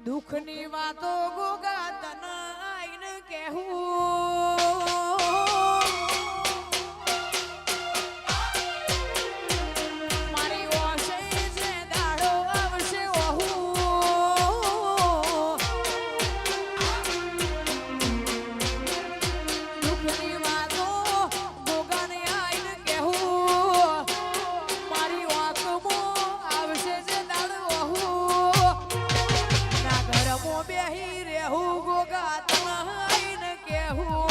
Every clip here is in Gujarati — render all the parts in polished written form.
દુઃખની વાતો ગોગા તને આઈને કહેવું મારી ઓશે જે દાડો આવશે ઓહુ દુઃખની વાતો ગોગાને આઈને કહેવું મારી વાતમો આવશે જે દાડો ઓહુ બેહી રહેવું ગોગા તને આઈને કહેવું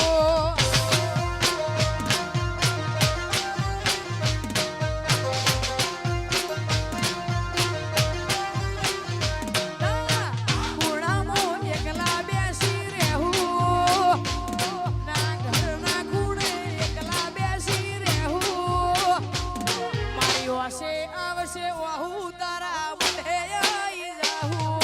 ખૂણામાં એકલા બેસી રહેવું ના ઘરના ખૂણે એકલા બેસી રહેવું મારી ઓશે આવશે વહુ તારા મોઢે આવી જાવું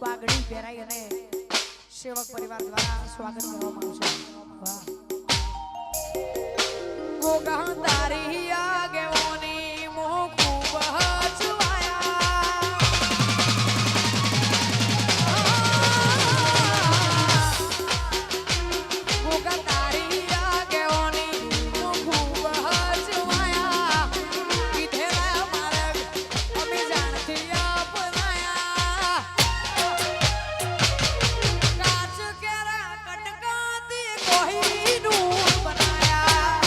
પાઘડી પહેરાઈ અને સેવક પરિવાર દ્વારા સ્વાગત કરવામાં આવશે ગોગા તારી આગેવાની મો ખૂબ હચવાયા ગોગા તારી આગેવાની મો ખૂબ હચવાયા કીધેલા માર્ગ અમે જાણથી અપનાયા કાચ કેરા કટકાતી કોહીનું બનાયા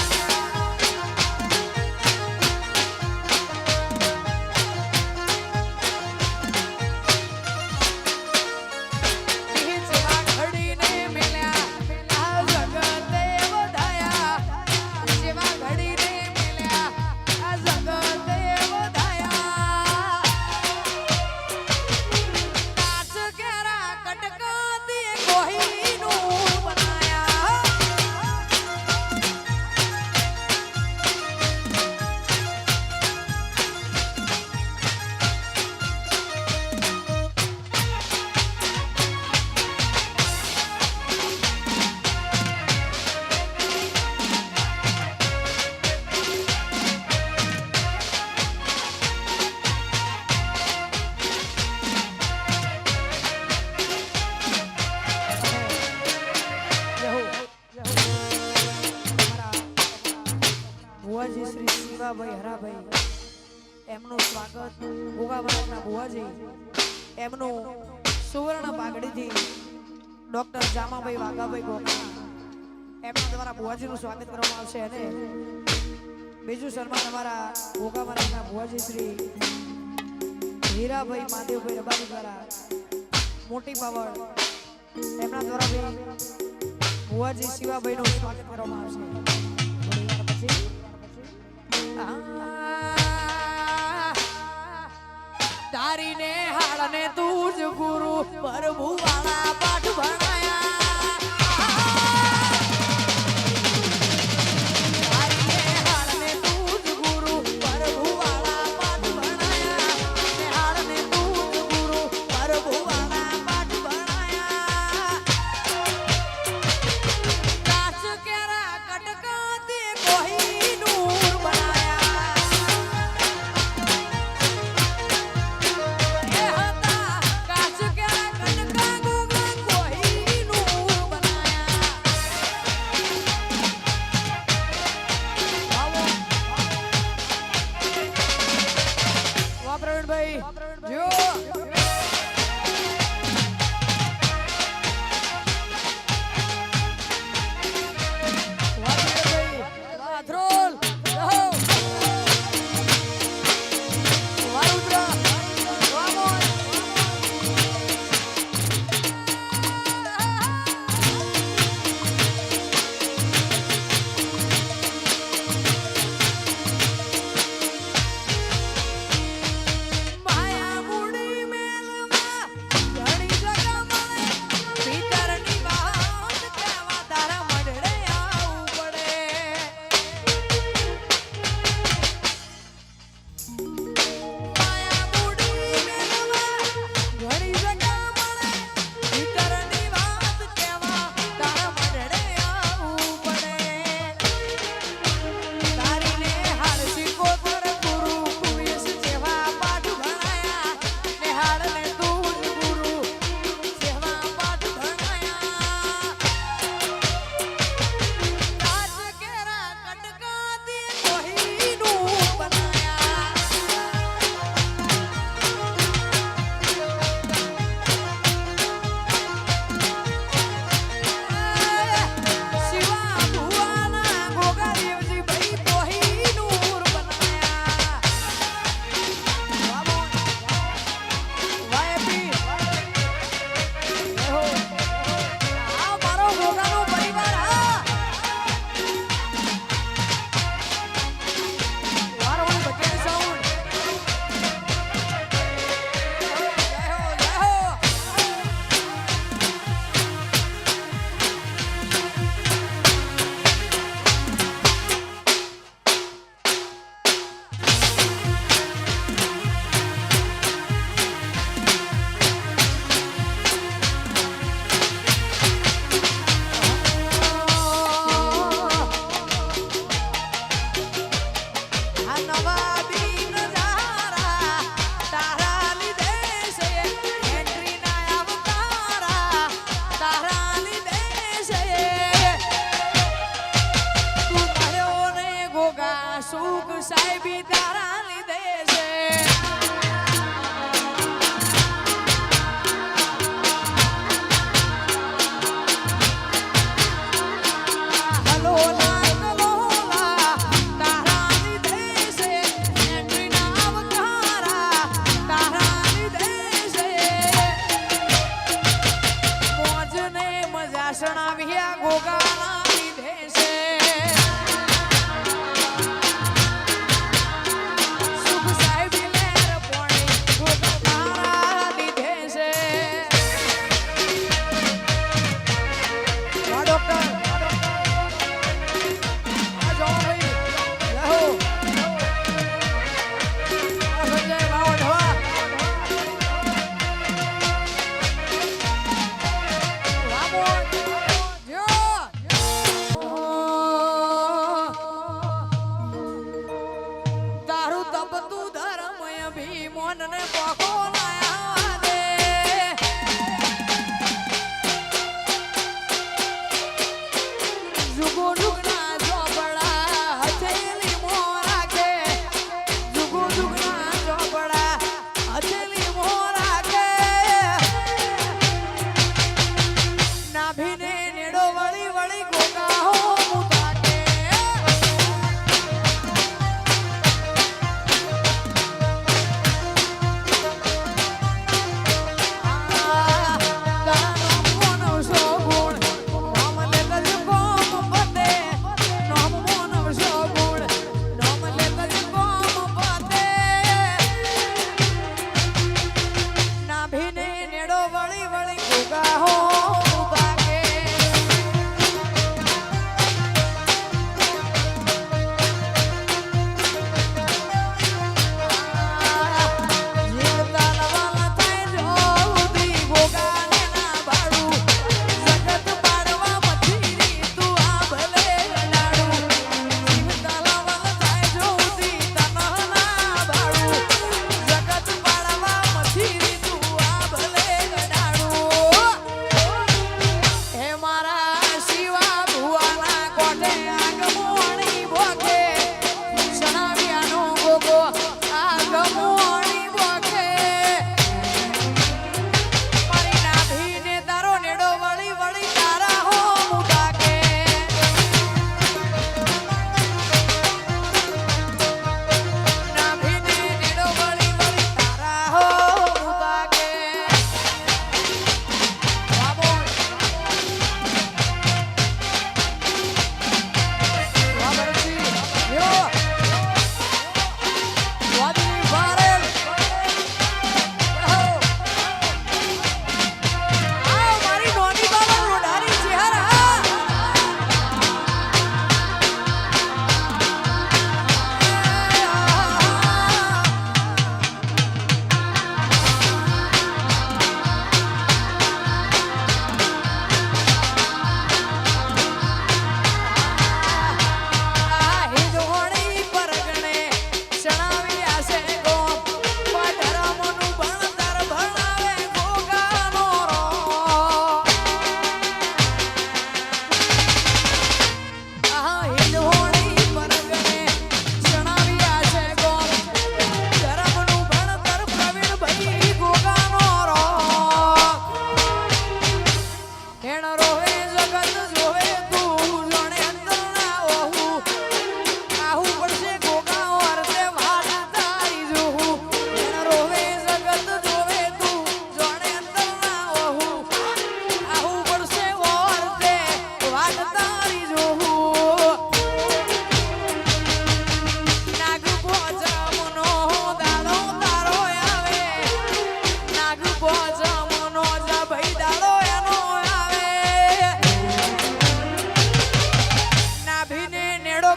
ભુવાજી શ્રી શિવાભાઈ હરાભાઈ એમનું સ્વાગત ભોગાવાળાના ભુવાજી એમનું સુવર્ણ પાઘડીથી ડોક્ટર જામાભાઈ વાઘાભાઈ ગોખા એમના દ્વારા ભુવાજીનું સ્વાગત કરવામાં આવશે અને બીજું સન્માન અમારા ભોગાવાળાના ભુવાજી શ્રી હીરાભાઈ મહાદેવભાઈ રબારી દ્વારા મોટી પાવર એમના દ્વારા ભુવાજી શિવાભાઈનું સ્વાગત કરવામાં આવશે. થોડી વાર પછી તારી ને હાળને તું જ ગુરુ પ્રભુ વાળા પાઠ ભણાયા તારી ને હાળને તું જ ગુરુ પ્રભુ વાળા પાઠ ભણાયા ને હાળને તું જ ગુરુ પ્રભુ વાળા પાઠ ભણાયા કાચ કેરા કટકા તે કોઈ નૂર બનાયા એ હતા કાચ કેરા કટકા ગોગા કોઈ નૂર બનાયા આવો વાહ પ્રવીણભાઈ જો માયા મુડી મેલમાં ઘણી જગા મળે ભીતરની વાત કહેવા તારા મઢડે આવું પડે માયા મુડી મેલમાં ઘણી જગા મળે ભીતરની વાત કહેવા તારા મઢડે આવું પડે તારીને હાલ શીખોતર ગુરુ કુવેશ જેવા પાઠ ભણાયા ને હાલને તું જ ગુરુ જેવા પાઠ ભણાયા કાચ કેરા કટકા તે કોહીનું બનાયા શિવા ભુવાના ગોગા દેવજી ભાઈ કોહીનું બનાયા મારો ગોગાનો પરિવાર હા મારો બચેલી સાઉન્ડ જય હો જય હો આ નવા દિન નજારા તારા લીધે છે એન્ટ્રી ના અવતારા તારા લીધે છે તું મળ્યો ને ગોગા સુખ સાહેબી તારા લીધે છે હલોલા કલોલા તારા લીધે છે એન્ટ્રી ના અવતારા તારા લીધે છે મોજ ને મજા સણાવ્યા ગોગાના લીધે છે સુખ સાહેબી લેર પોણી ગોગા તારા લીધે છે વાહ ડોક્ટર આ જો ભાઈ જય હો આ સંજય બાવળ હવા રામો જો તારું તપતું ધર્મય ભીમોન ને પોખો લાયા દે જુગો જુગના ચોપડા હથેલી મો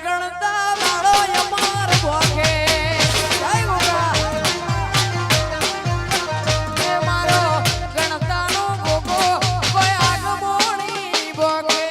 ગણતા વાળો અમાર ભોગે જય ગોગા એ મારો ગણતાનો ગોગો કોઈ આગમોણી ભોગે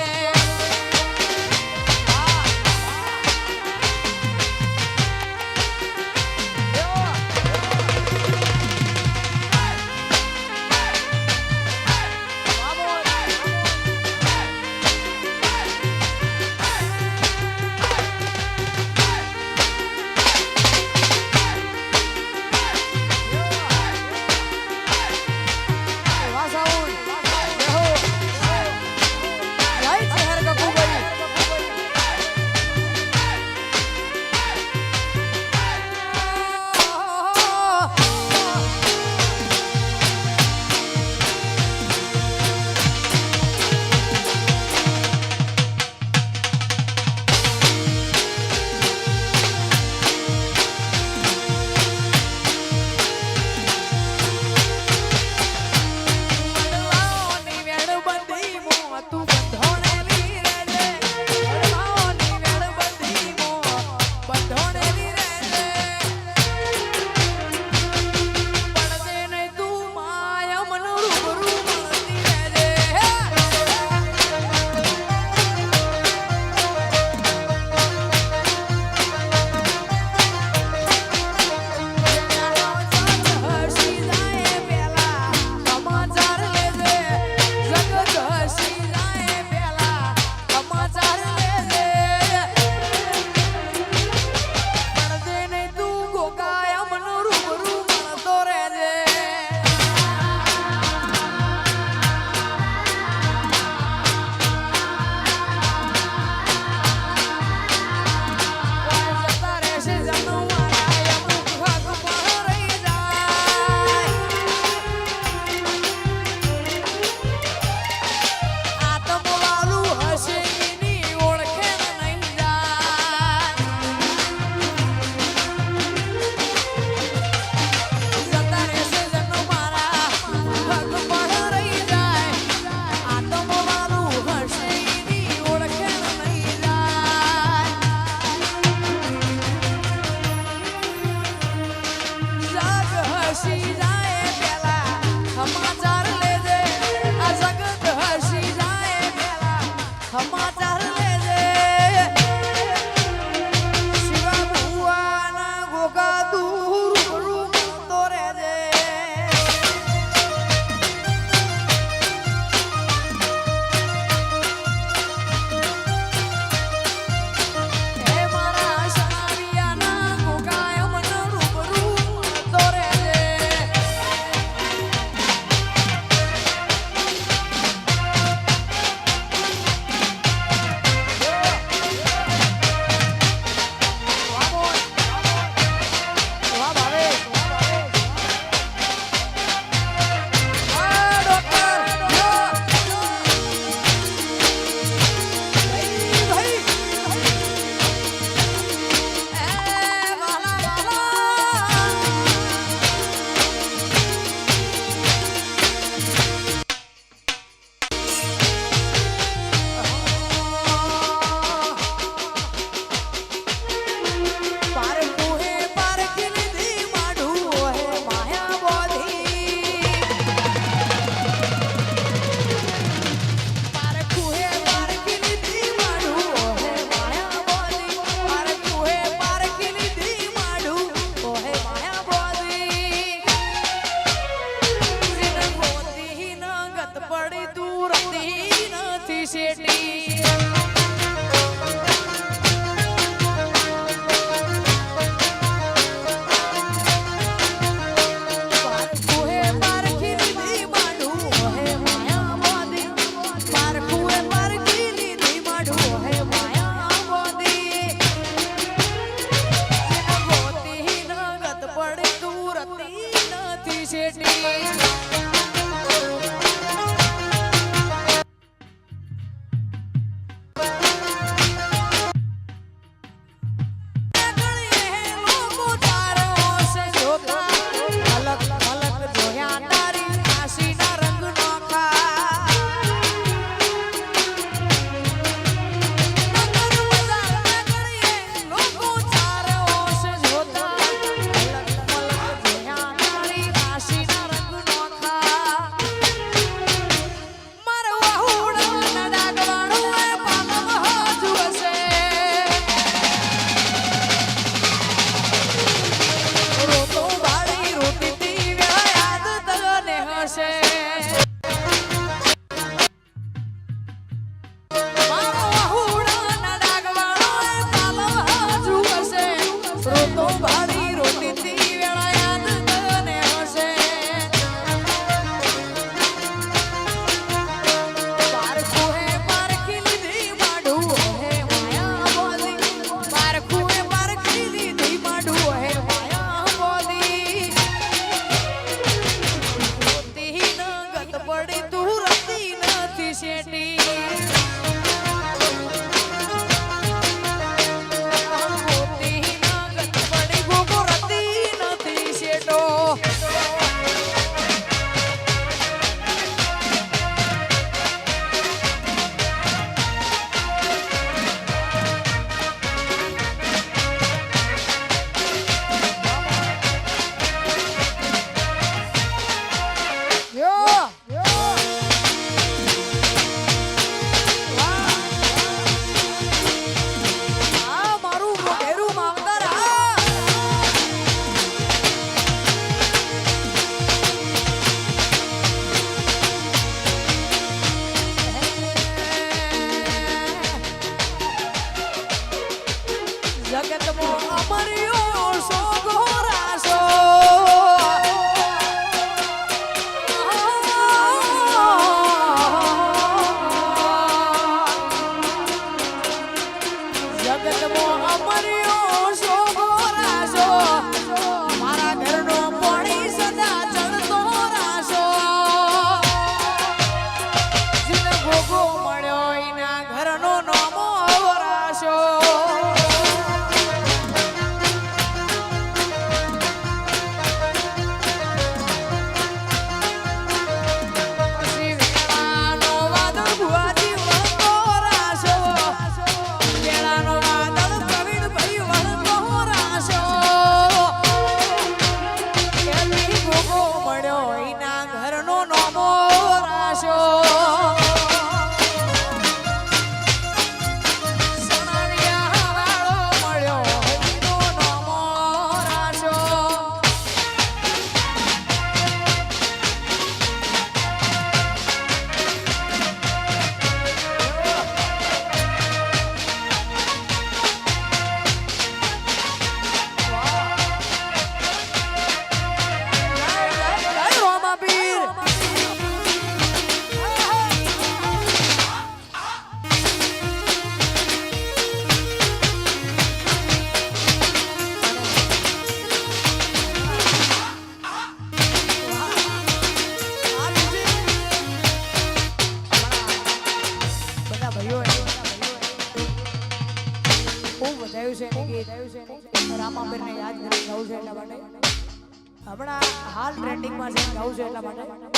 જગતમાં અમર્યો સોગો રાસો જગતમાં અમર્યો સોગો રાસો મારા ઘરનો પાણી સદા ચડતો રાસો જીને ભોગો મળ્યો એના ઘરનો નામો રાસો રામાપીરને યાદ કરી ગાઉં છે એટલા માટે હમણાં હાલ ટ્રેન્ડિંગમાં છે ગાઉં છે એટલા માટે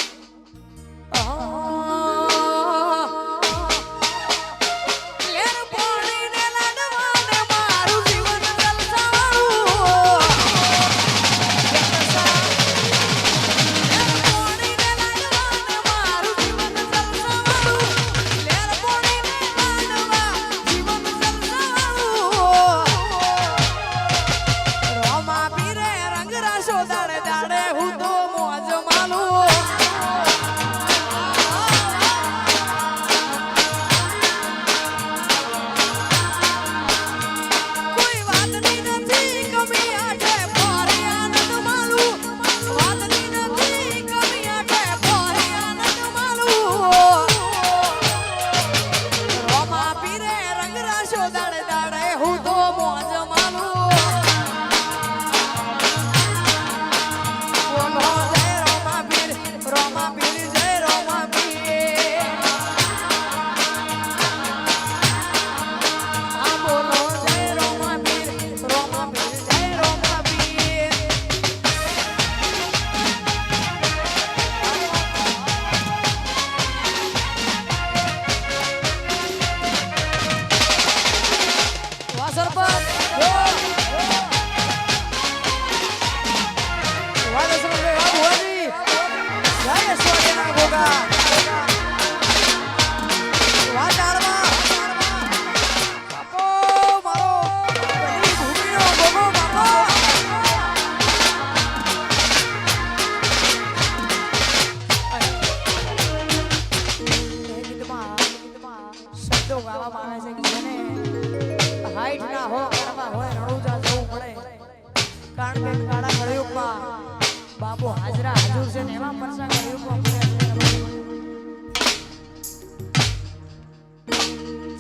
બાપુ હાજરા હાજર છે ને એમાં પરસા કર્યું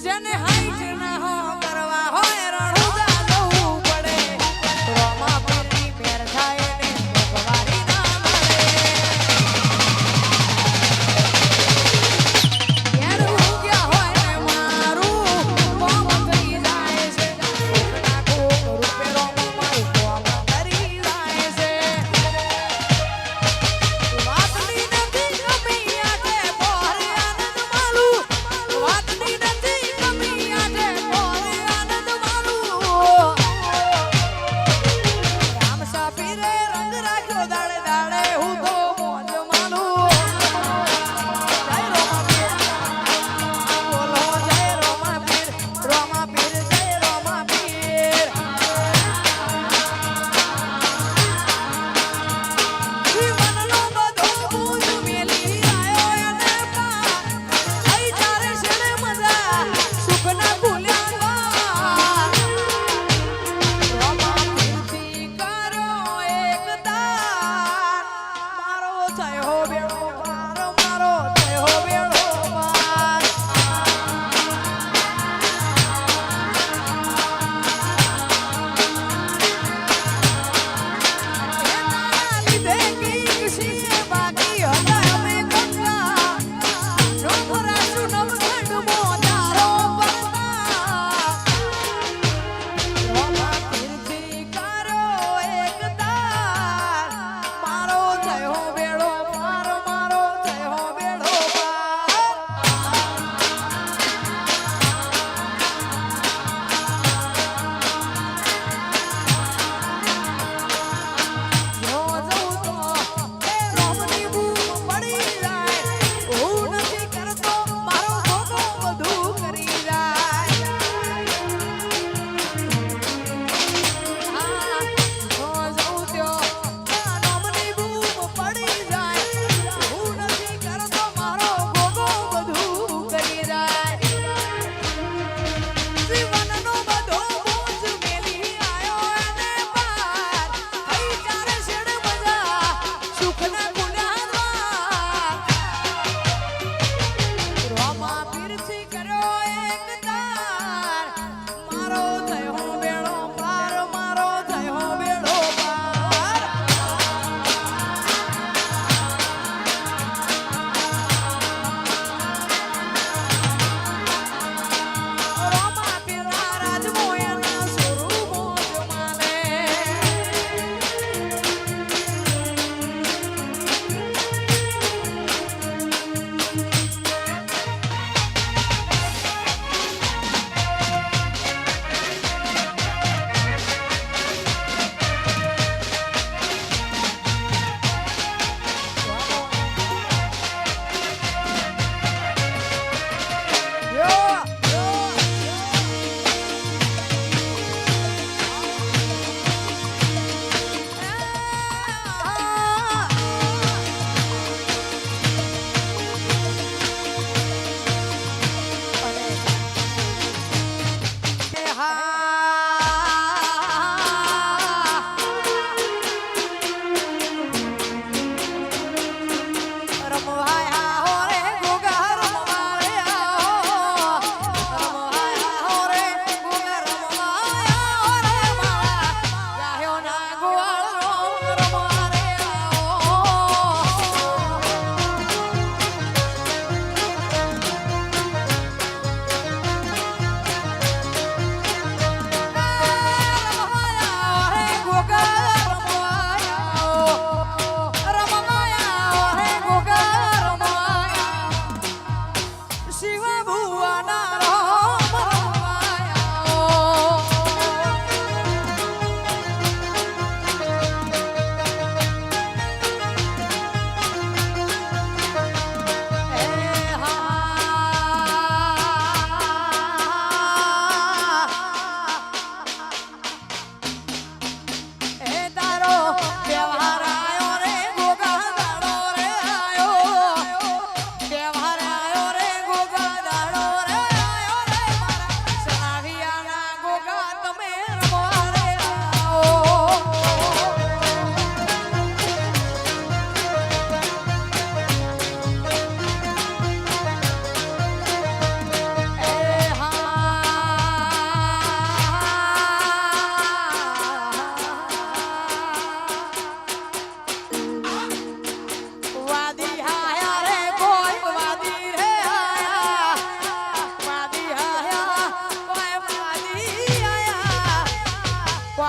જેને હાઈટ ના હો કરવા હોય રણુજા જવું પડે રોમાપીરની મેર થાય ને ભગવારી ના મળે ઘેર ઉગ્યા હોય ને મારું કોમ કરી જાય છે નાખો રૂપે રોમા મારું કોમ કરી જાય છે વાતની નથી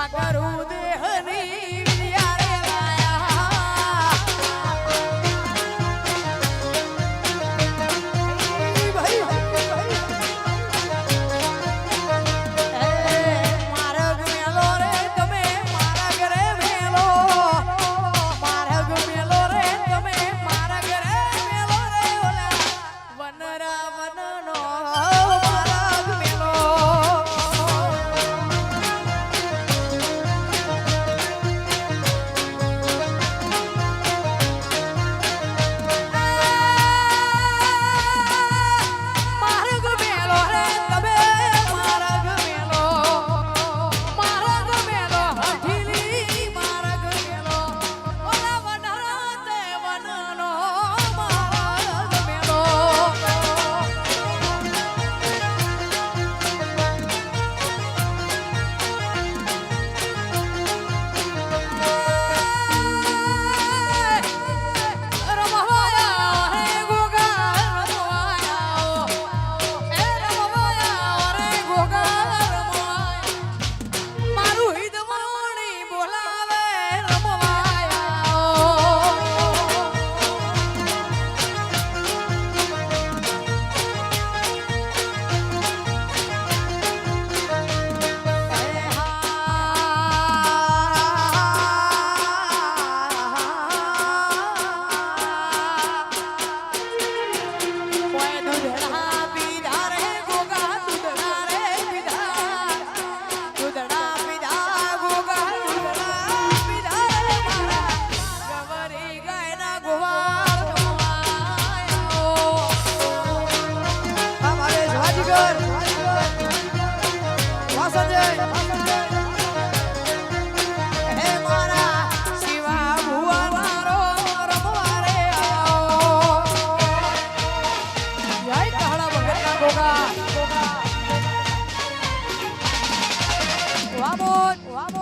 વાગરું દેહની વિદ્યારે લાયા મારા મેલો રે તમે મારા ઘરે મેલો મારા મેલો રે તમે મારા ઘરે મેલો રે ઓલા વનરા વનનો મારા મેલો માર્ગ મેલો રે તમે માર્ગ મેલો હઠીલી માર્ગ મેલો ઓલા વનરા તે વનનો માર્ગ મેલો રમવાયા રે ગોગા રમવાયા એ રમવાયા રે ગોગા રમવાયા મારું હિદવાણી બોલાવે Vamos, vamos.